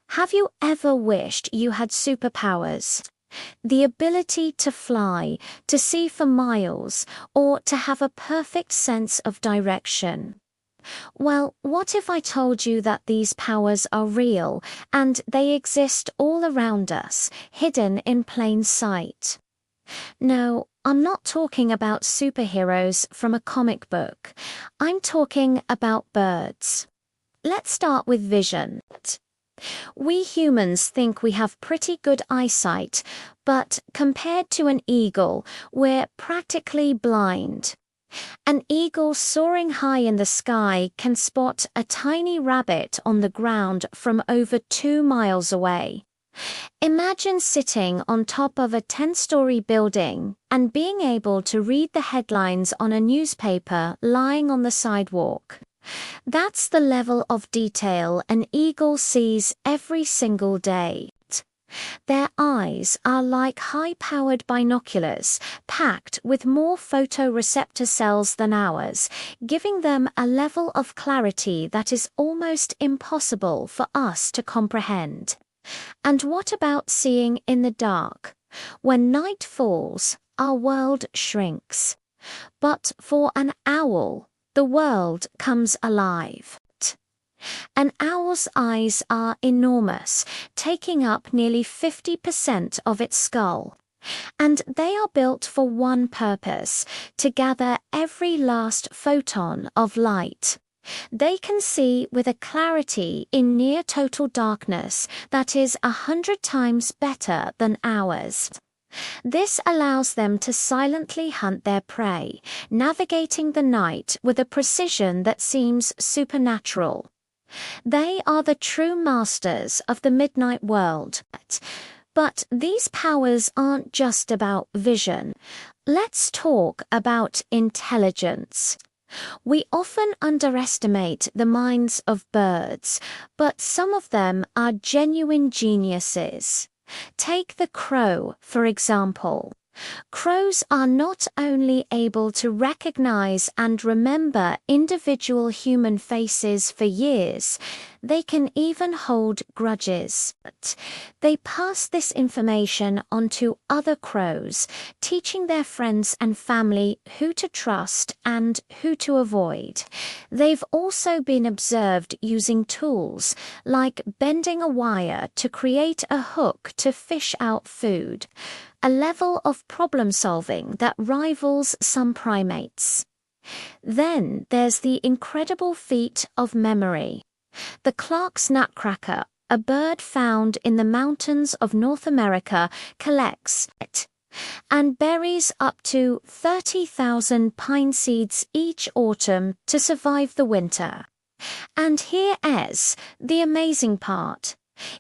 Have you ever wished you had superpowers? The ability to fly, to see for miles, or to have a perfect sense of direction. Well, what if I told you that these powers are real and they exist all around us, hidden in plain sight? No, I'm not talking about superheroes from a comic book. I'm talking about birds. Let's start with vision. We humans think we have pretty good eyesight, but compared to an eagle, we're practically blind. An eagle soaring high in the sky can spot a tiny rabbit on the ground from over 2 miles away. Imagine sitting on top of a 10-story building and being able to read the headlines on a newspaper lying on the sidewalk. That's the level of detail an eagle sees every single day. Their eyes are like high-powered binoculars, packed with more photoreceptor cells than ours, giving them a level of clarity that is almost impossible for us to comprehend. And what about seeing in the dark? When night falls, our world shrinks. But for an owl, the world comes alive. An owl's eyes are enormous, taking up nearly 50% of its skull. And they are built for one purpose, to gather every last photon of light. They can see with a clarity in near total darkness that is 100 times better than ours. This allows them to silently hunt their prey, navigating the night with a precision that seems supernatural. They are the true masters of the midnight world. But these powers aren't just about vision. Let's talk about intelligence. We often underestimate the minds of birds, but some of them are genuine geniuses. Take the crow, for example. Crows are not only able to recognize and remember individual human faces for years, they can even hold grudges. They pass this information on to other crows, teaching their friends and family who to trust and who to avoid. They've also been observed using tools, like bending a wire to create a hook to fish out food, a level of problem solving that rivals some primates. Then there's the incredible feat of memory. The Clark's nutcracker, a bird found in the mountains of North America, collects it and buries up to 30,000 pine seeds each autumn to survive the winter. And here is the amazing part.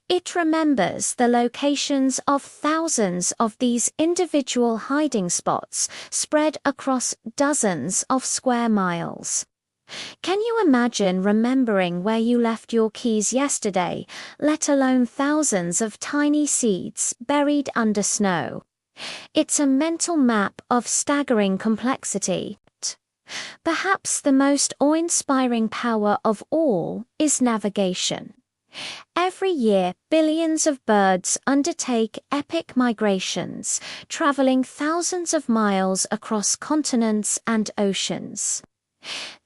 It remembers the locations of thousands of these individual hiding spots spread across dozens of square miles. Can you imagine remembering where you left your keys yesterday, let alone thousands of tiny seeds buried under snow? It's a mental map of staggering complexity. Perhaps the most awe-inspiring power of all is navigation. Every year, billions of birds undertake epic migrations, traveling thousands of miles across continents and oceans.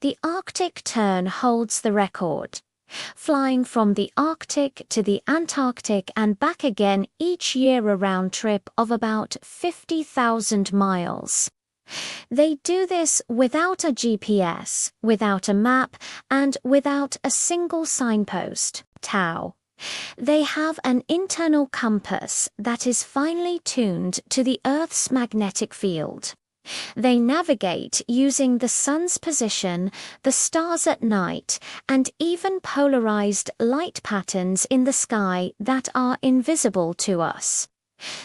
The Arctic tern holds the record, flying from the Arctic to the Antarctic and back again each year, a round trip of about 50,000 miles. They do this without a GPS, without a map, and without a single signpost, Tau. They have an internal compass that is finely tuned to the Earth's magnetic field. They navigate using the sun's position, the stars at night, and even polarized light patterns in the sky that are invisible to us.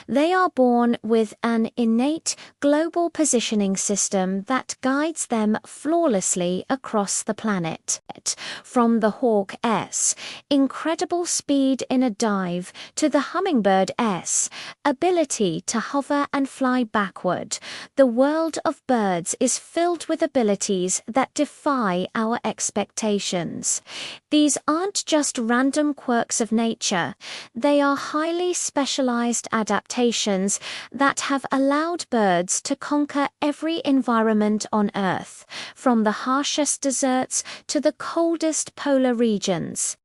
They are born with an innate global positioning system that guides them flawlessly across the planet. From the hawk's incredible speed in a dive to the hummingbird's ability to hover and fly backward, the world of birds is filled with abilities that defy our expectations. These aren't just random quirks of nature, they are highly specialized adaptations that have allowed birds to conquer every environment on Earth, from the harshest deserts to the coldest polar regions.